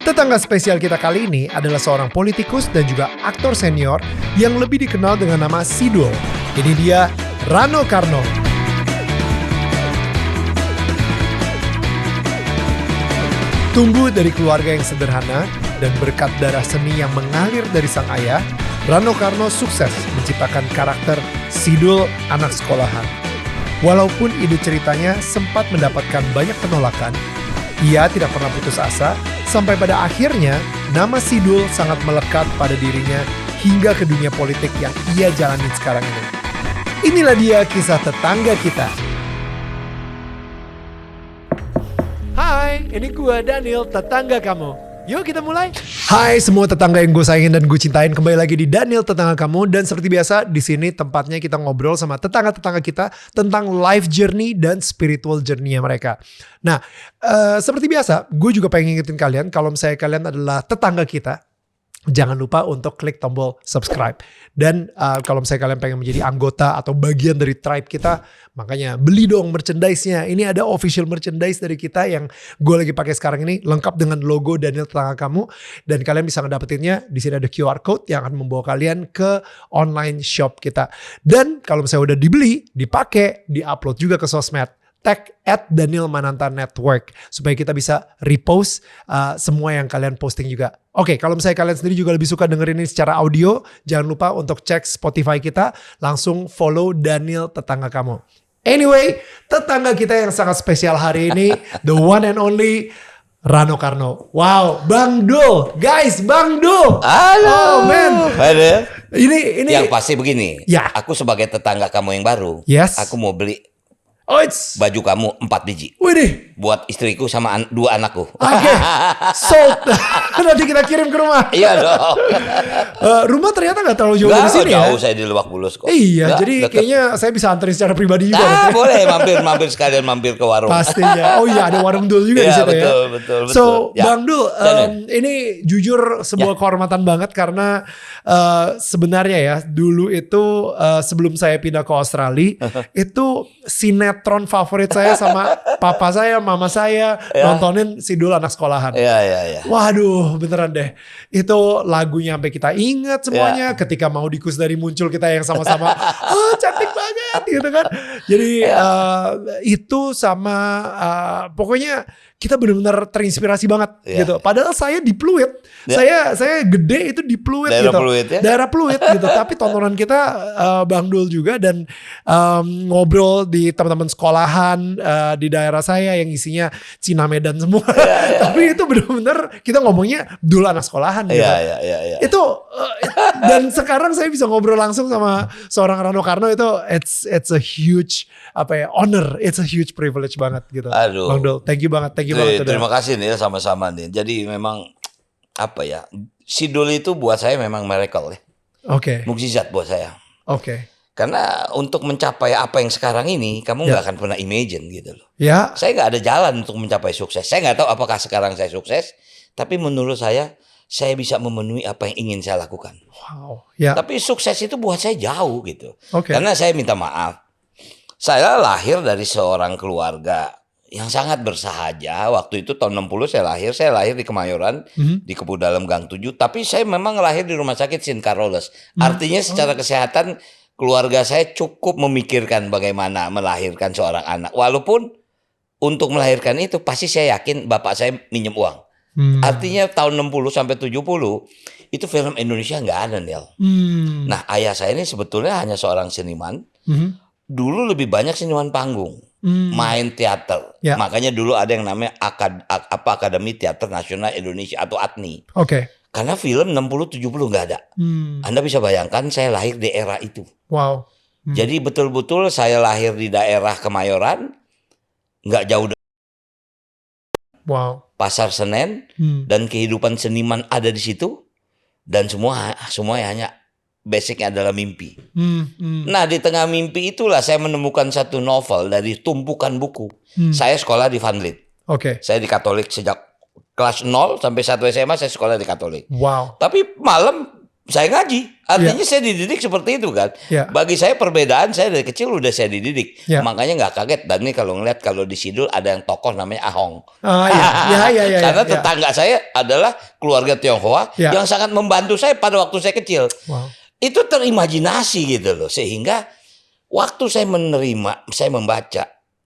Tetangga spesial kita kali ini adalah seorang politikus dan juga aktor senior yang lebih dikenal dengan nama Sidul. Ini dia Rano Karno. Tumbuh dari keluarga yang sederhana dan berkat darah seni yang mengalir dari sang ayah, Rano Karno sukses menciptakan karakter Sidul anak sekolahan. Walaupun ide ceritanya sempat mendapatkan banyak penolakan, ia tidak pernah putus asa sampai pada akhirnya nama Sidul sangat melekat pada dirinya hingga ke dunia politik yang ia jalani sekarang ini. Inilah dia kisah tetangga kita. Hai, ini gua Daniel, tetangga kamu. Yuk kita mulai. Hai semua tetangga yang gue sayangin dan gue cintain, kembali lagi di Daniel Tetangga Kamu. Dan seperti biasa di sini tempatnya kita ngobrol sama tetangga-tetangga kita tentang life journey dan spiritual journey-nya mereka. Nah, seperti biasa gue juga pengen ngingetin kalian kalau misalnya kalian adalah tetangga kita, jangan lupa untuk klik tombol subscribe. Dan kalau misalnya kalian pengen menjadi anggota atau bagian dari tribe kita, makanya beli dong merchandise-nya. Ini ada official merchandise dari kita yang gue lagi pakai sekarang ini, lengkap dengan logo Daniel Tetangga Kamu. Dan kalian bisa ngedapetinnya, di sini ada QR code yang akan membawa kalian ke online shop kita. Dan kalau misalnya udah dibeli, dipakai, diupload juga ke sosmed, tag @DanielManantaNetwork supaya kita bisa repost semua yang kalian posting juga. Oke, kalau misalnya kalian sendiri juga lebih suka dengerin ini secara audio, jangan lupa untuk cek Spotify kita, langsul follow Daniel Tetangga Kamu. Anyway, tetangga kita yang sangat spesial hari ini, the one and only Rano Karno. Wow, Bang Dul, guys, Bang Dul. Halo. Oh man. Halo. Ini. Yang pasti begini. Ya. Aku sebagai tetangga kamu yang baru. Yes. Aku mau beli baju kamu 4 biji. Widih. Buat istriku sama 2 anakku. Oke, sold. Nanti kita kirim ke rumah. Iya dong. Rumah ternyata gak terlalu jauh dari sini jauh, ya? saya di Lebak Bulus kok. Iya, Nggak, jadi deket. kayaknya saya bisa anterin secara pribadi juga. Nah, boleh mampir sekalian mampir ke warung. Pastinya. Oh iya, ada warung Dul juga di Iya, situ ya. betul. So, Ya. Bang Dul, ini jujur sebuah kehormatan banget karena sebenarnya ya, dulu itu sebelum saya pindah ke Australia, itu sinetron favorit saya sama papa saya, mama saya nontonin Sidul anak sekolahan. Iya. Waduh, beneran deh. Itu lagunya sampai kita ingat semuanya. Ketika mau dikus dari muncul kita yang sama-sama, oh cantik banget gitu kan. Jadi itu sama pokoknya kita benar-benar terinspirasi banget gitu. Padahal saya di Pluit, saya gede itu di Pluit Daerah gitu. Pluit ya? Daerah Pluit gitu. Tapi tontonan kita Bang Dul juga dan ngobrol di teman-teman sekolahan di daerah saya yang isinya Cina Medan semua. Tapi itu benar-benar kita ngomongnya Dul anak sekolahan gitu. Iya. Itu dan sekarang saya bisa ngobrol langsung sama seorang Rano Karno, itu it's a huge honor, it's a huge privilege banget gitu. Aduh. Bang Dul, thank you banget udah. Terima kasih nih sama-sama nih. Jadi memang Sidul itu buat saya memang miracle ya. Oke. Mukjizat buat saya. Oke. Karena untuk mencapai apa yang sekarang ini, kamu nggak akan pernah imagine gitu loh. Ya. Saya nggak ada jalan untuk mencapai sukses. Saya nggak tahu apakah sekarang saya sukses, tapi menurut saya bisa memenuhi apa yang ingin saya lakukan. Wow. Ya. Tapi sukses itu buat saya jauh gitu. Oke. Karena saya minta maaf. Saya lahir dari seorang keluarga yang sangat bersahaja. Waktu itu tahun 60 saya lahir di Kemayoran, di Kepu Dalem Gang 7. Tapi saya memang lahir di rumah sakit St. Carolus. Artinya secara kesehatan keluarga saya cukup memikirkan bagaimana melahirkan seorang anak. Walaupun untuk melahirkan itu pasti saya yakin bapak saya minjem uang. Artinya tahun 60 sampai 70 itu film Indonesia nggak ada, Neil. Nah, ayah saya ini sebetulnya hanya seorang seniman. Dulu lebih banyak seniman panggung, main teater. Ya. Makanya dulu ada yang namanya Akademi Teater Nasional Indonesia atau ATNI. Oke. Karena film 60-70 nggak ada. Anda bisa bayangkan saya lahir di era itu. Wow. Jadi betul-betul saya lahir di daerah Kemayoran, nggak jauh dari Pasar Senen, dan kehidupan seniman ada di situ, dan semua hanya basicnya adalah mimpi. Nah, di tengah mimpi itulah saya menemukan satu novel dari tumpukan buku. Saya sekolah di Van Lith. Oke. Saya di Katolik sejak kelas 0 sampai 1 SMA saya sekolah di Katolik. Wow. Tapi malam Saya ngaji, artinya saya dididik seperti itu kan. Ya. Bagi saya perbedaan, saya dari kecil udah saya dididik. Ya. Makanya nggak kaget. Dan nih kalau ngeliat kalau di Sidul ada yang tokoh namanya Ahong. Ya. Karena tetangga saya adalah keluarga Tionghoa yang sangat membantu saya pada waktu saya kecil. Wow. Itu terimajinasi gitu loh. Sehingga waktu saya membaca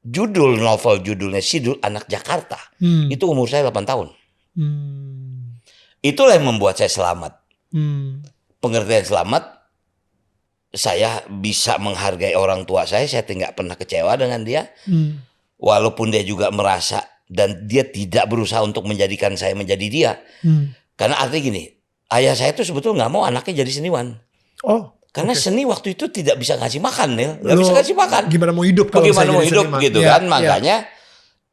judul novel judulnya Sidul Anak Jakarta. Itu umur saya 8 tahun. Itulah yang membuat saya selamat. Pengertian selamat, saya bisa menghargai orang tua saya tidak pernah kecewa dengan dia. Walaupun dia juga merasa dan dia tidak berusaha untuk menjadikan saya menjadi dia. Karena artinya gini, ayah saya itu sebetulnya nggak mau anaknya jadi seniwan. Karena seni waktu itu tidak bisa ngasih makan, nggak bisa ngasih makan. Gimana mau hidup kalau bagaimana mau hidup seniman? gitu kan? Makanya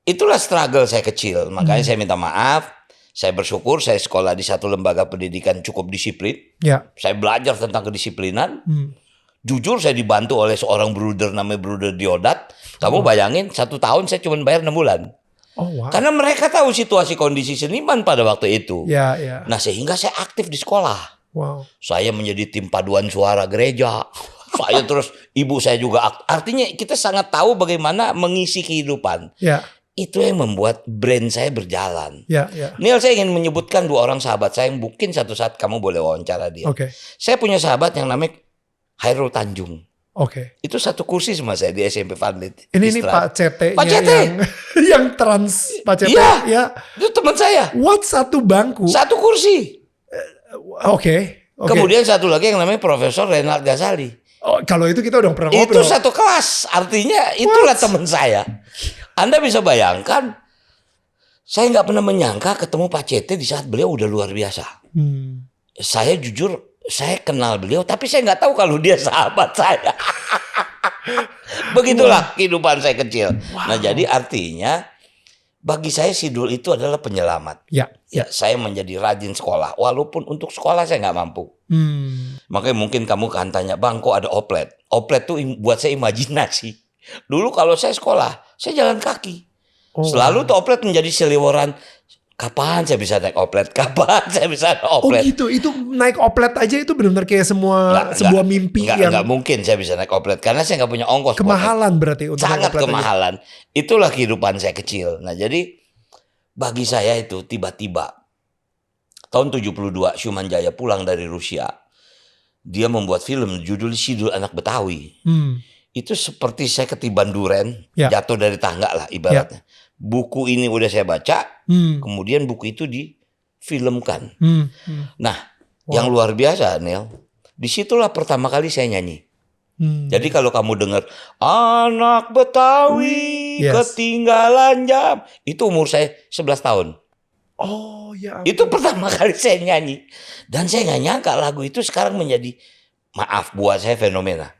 itulah struggle saya kecil. Makanya saya minta maaf. Saya bersyukur saya sekolah di satu lembaga pendidikan cukup disiplin. Saya belajar tentang kedisiplinan. Jujur saya dibantu oleh seorang bruder namanya Bruder Diodat. Kamu bayangin 1 tahun saya cuma bayar 6 bulan. Wow. Karena mereka tahu situasi kondisi seniman pada waktu itu. Nah sehingga saya aktif di sekolah. Wow. Saya menjadi tim paduan suara gereja. Saya terus ibu saya juga artinya kita sangat tahu bagaimana mengisi kehidupan. Itu yang membuat brand saya berjalan. Neil, saya ingin menyebutkan 2 orang sahabat saya yang mungkin satu saat kamu boleh wawancara dia. Saya punya sahabat yang namanya Hairul Tanjung. Itu satu kursi sama saya di SMP Vanlit. Ini Pak CT. Pak CT. Yang trans Pak CT. Iya. Itu teman saya. What, satu bangku? Satu kursi. Kemudian satu lagi yang namanya Profesor Renald Ghazali. Kalau itu kita udah pernah ngobrol. Itu satu kelas. Artinya itulah teman saya. Anda bisa bayangkan, saya nggak pernah menyangka ketemu Pak CT di saat beliau udah luar biasa. Saya jujur, saya kenal beliau, tapi saya nggak tahu kalau dia sahabat saya. Begitulah kehidupan saya kecil. Nah jadi artinya, bagi saya Sidul itu adalah penyelamat. Saya menjadi rajin sekolah, walaupun untuk sekolah saya nggak mampu. Makanya mungkin kamu kan tanya, Bang kok ada oplet? Oplet tuh buat saya imajinasi. Dulu kalau saya sekolah, saya jalan kaki. Selalu tuh oplet menjadi seliweran. Kapan saya bisa naik oplet? Kapan saya bisa naik oplet? Gitu. Itu naik oplet aja itu benar-benar kayak sebuah mimpi yang nggak mungkin saya bisa naik oplet karena saya nggak punya ongkos. Kemahalan berarti untuk sangat naik oplet kemahalan. Itulah kehidupan saya kecil. Nah jadi bagi saya itu tiba-tiba tahun 72 Syuman Jaya pulang dari Rusia. Dia membuat film judul Sidul Anak Betawi. Itu seperti saya ketiban duren, jatuh dari tangga lah ibaratnya. Buku ini udah saya baca, kemudian buku itu difilmkan. Nah, yang luar biasa, Neil, disitulah pertama kali saya nyanyi. Jadi kalau kamu dengar Anak Betawi ketinggalan jam, itu umur saya 11 tahun. Itu pertama kali saya nyanyi. Dan saya nggak nyangka lagu itu sekarang menjadi, maaf buat saya, fenomena.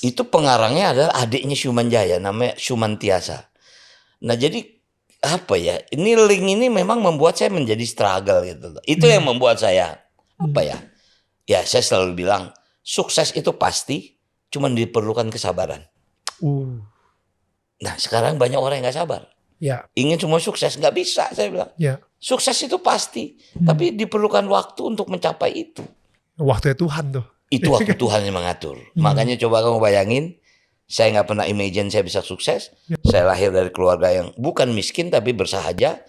Itu pengarangnya adalah adiknya Syuman Jaya, namanya Syuman Tiasa. Nah jadi apa ya? Ini link ini memang membuat saya menjadi struggle gitu. Itu yang membuat saya apa ya? Ya saya selalu bilang sukses itu pasti, cuman diperlukan kesabaran. Nah sekarang banyak orang yang nggak sabar. Ingin semua sukses nggak bisa, saya bilang. Sukses itu pasti, tapi diperlukan waktu untuk mencapai itu. Waktunya Tuhan tuh. Itu waktu Tuhan yang mengatur. Makanya coba kamu bayangin, saya nggak pernah imagine saya bisa sukses. Saya lahir dari keluarga yang bukan miskin tapi bersahaja.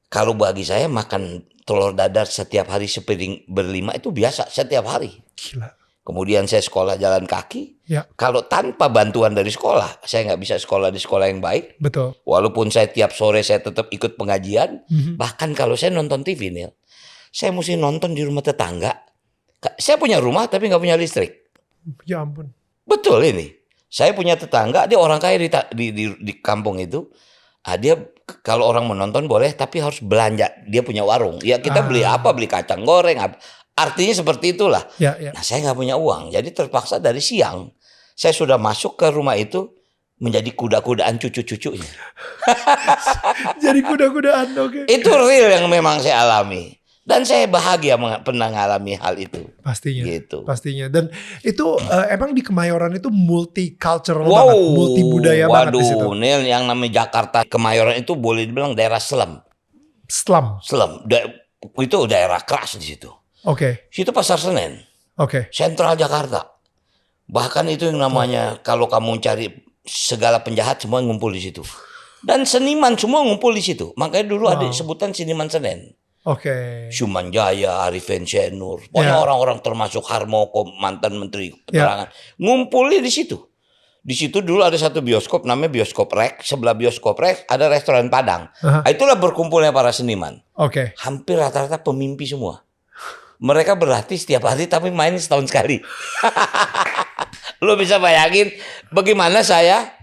Kalau bagi saya makan telur dadar setiap hari sepiring berlima itu biasa setiap hari. Gila. Kemudian saya sekolah jalan kaki. Kalau tanpa bantuan dari sekolah, saya nggak bisa sekolah di sekolah yang baik. Betul. Walaupun saya tiap sore saya tetap ikut pengajian. Bahkan kalau saya nonton TV, Neil, saya mesti nonton di rumah tetangga. Saya punya rumah tapi nggak punya listrik. Ya ampun. Betul ini. Saya punya tetangga, dia orang kaya di kampung itu. Dia kalau orang menonton boleh, tapi harus belanja. Dia punya warung. Ya kita beli apa? Beli kacang goreng. Artinya seperti itulah. Nah saya nggak punya uang, jadi terpaksa dari siang saya sudah masuk ke rumah itu menjadi kuda-kudaan cucu-cucunya. Jadi kuda-kudaan, oke. Itu real yang memang saya alami. Dan saya bahagia pernah mengalami hal itu. Pastinya. Gitu. Pastinya. Dan itu emang di Kemayoran itu multicultural banget, multi budaya banget di situ. Waduh, Neil, yang namanya Jakarta Kemayoran itu boleh dibilang daerah slum. Slum. Itu daerah keras di situ. Oke. Situ Pasar Senen, Oke. sentral Jakarta. Bahkan itu yang namanya kalau kamu cari segala penjahat semua ngumpul di situ. Dan seniman semua ngumpul di situ. Makanya dulu ada sebutan Seniman Senen. Oke. Syuman Jaya, Arifin Senur, pokoknya orang-orang termasuk Harmoko, mantan Menteri Penerangan, ngumpulnya di situ. Di situ dulu ada satu bioskop namanya Bioskop Rex. Sebelah Bioskop Rex ada restoran Padang. Itulah berkumpulnya para seniman. Oke. Hampir rata-rata pemimpi semua. Mereka berlatih setiap hari tapi main setahun sekali. Lo bisa bayangin bagaimana saya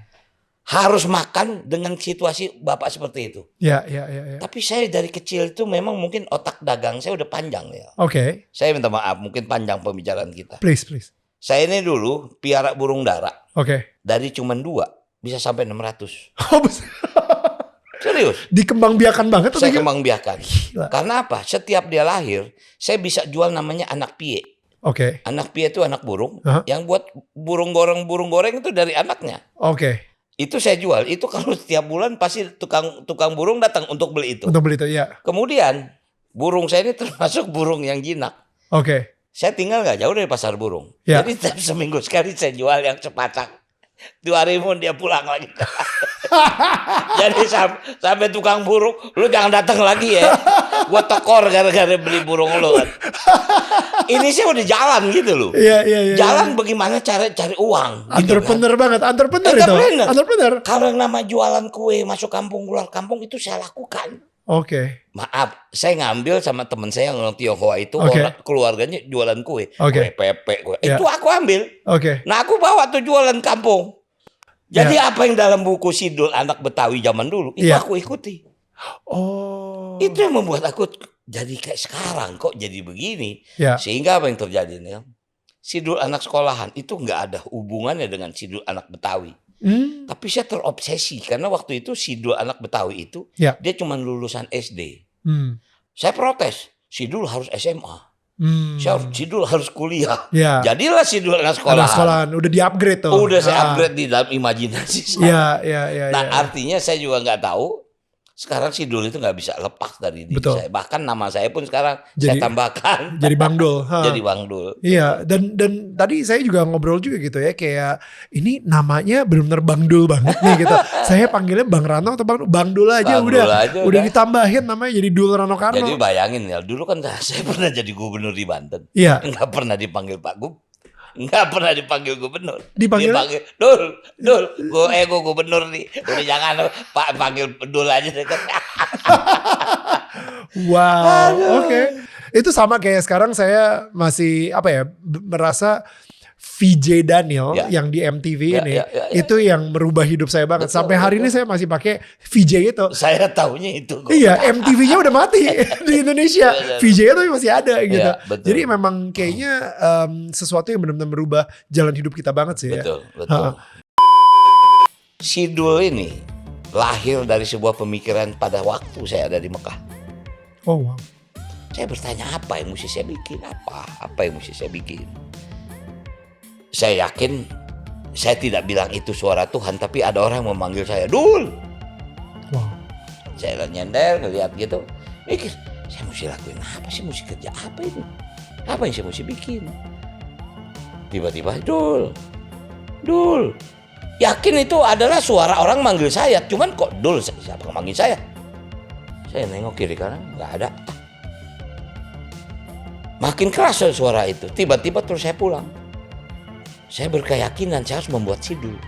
harus makan dengan situasi bapak seperti itu. Ya. Tapi saya dari kecil itu memang mungkin otak dagang saya udah panjang ya. Oke. Saya minta maaf mungkin panjang pembicaraan kita. Please. Saya ini dulu piara burung dara. Oke. Dari cuman 2 bisa sampai 600. Oh, besar. Serius. Dikembangbiakan banget tuh. Saya kembangbiakan. Gila. Karena apa? Setiap dia lahir, saya bisa jual namanya anak pie. Oke. Anak pie itu anak burung. Yang buat burung goreng itu dari anaknya. Oke. Itu saya jual. Itu kalau setiap bulan pasti tukang burung datang untuk beli itu. Untuk beli itu, ya. Kemudian burung saya ini termasuk burung yang jinak. Oke. Saya tinggal nggak jauh dari pasar burung. Ya. Jadi tiap seminggu sekali saya jual yang sepasang. 2 hari pun dia pulang lagi. Jadi sampai tukang burung, lu jangan datang lagi ya. Gua tekor gara-gara beli burung lu kan. Ini sih udah jalan gitu loh. Iya. Jalan bagaimana cara cari uang. Entrepreneur banget, entrepreneur itu. Entrepreneur. Kalau nama jualan kue masuk kampung keluar kampung itu saya lakukan. Oke. Maaf, saya ngambil sama teman saya yang orang Tionghoa itu, orang keluarganya jualan kue, kue pepek, kue. Itu aku ambil. Oke. Nah aku bawa tuh jualan kampung. Jadi apa yang dalam buku Sidul Anak Betawi zaman dulu itu aku ikuti. Oh. Itu yang membuat aku jadi kayak sekarang kok jadi begini. Sehingga apa yang terjadi nih? Sidul anak sekolahan itu nggak ada hubungannya dengan Sidul Anak Betawi. Tapi saya terobsesi karena waktu itu Sidul Anak Betawi itu dia cuma lulusan SD. Saya protes, Sidul harus SMA. Sidul harus kuliah. Jadilah Sidul Anak Sekolahan. Udah di-upgrade tuh. Udah saya upgrade di dalam imajinasi saya. Nah, artinya saya juga nggak tahu. Sekarang Sidul itu nggak bisa lepas dari diri saya. Bahkan nama saya pun sekarang saya tambahkan. Jadi Bang Dul. Jadi Bang Dul. Iya, dan tadi saya juga ngobrol juga gitu ya. Kayak ini namanya benar-benar Bang Dul banget nih gitu. Saya panggilnya Bang Rano atau Bang Dul aja. Udah ditambahin namanya jadi Dul Rano Karno. Jadi bayangin ya, dulu kan saya pernah jadi gubernur di Banten. Iya. Nggak pernah dipanggil Pak Gub. Nggak pernah dipanggil gubernur. Dipanggil Dul, gue gubernur nih. Udah jangan Pak panggil Dul aja dekat. Wow, oke. Itu sama kayak sekarang saya masih merasa VJ Daniel yang di MTV ini itu yang merubah hidup saya banget. Sampai hari ini saya masih pakai VJ itu. Saya taunya itu. Iya, MTV-nya udah mati di Indonesia. VJ itu masih ada gitu. Jadi memang kayaknya sesuatu yang benar-benar merubah jalan hidup kita banget sih. Betul. Sidul ini lahir dari sebuah pemikiran pada waktu saya ada di Mekah. Oh wow. Saya bertanya apa yang mesti saya bikin? Apa yang mesti saya bikin? Saya yakin saya tidak bilang itu suara Tuhan, tapi ada orang yang memanggil saya, Dul. Wow. Saya nyender, ngeliat gitu, mikir, saya mesti lakuin apa sih, mesti kerja apa ini? Apa yang saya mesti bikin? Tiba-tiba, Dul. Yakin itu adalah suara orang manggil saya, cuman kok Dul, siapa yang manggil saya? Saya nengok kiri kanan, nggak ada. Makin keras suara itu, tiba-tiba terus saya pulang. Saya berkeyakinan saya harus membuat Sidul.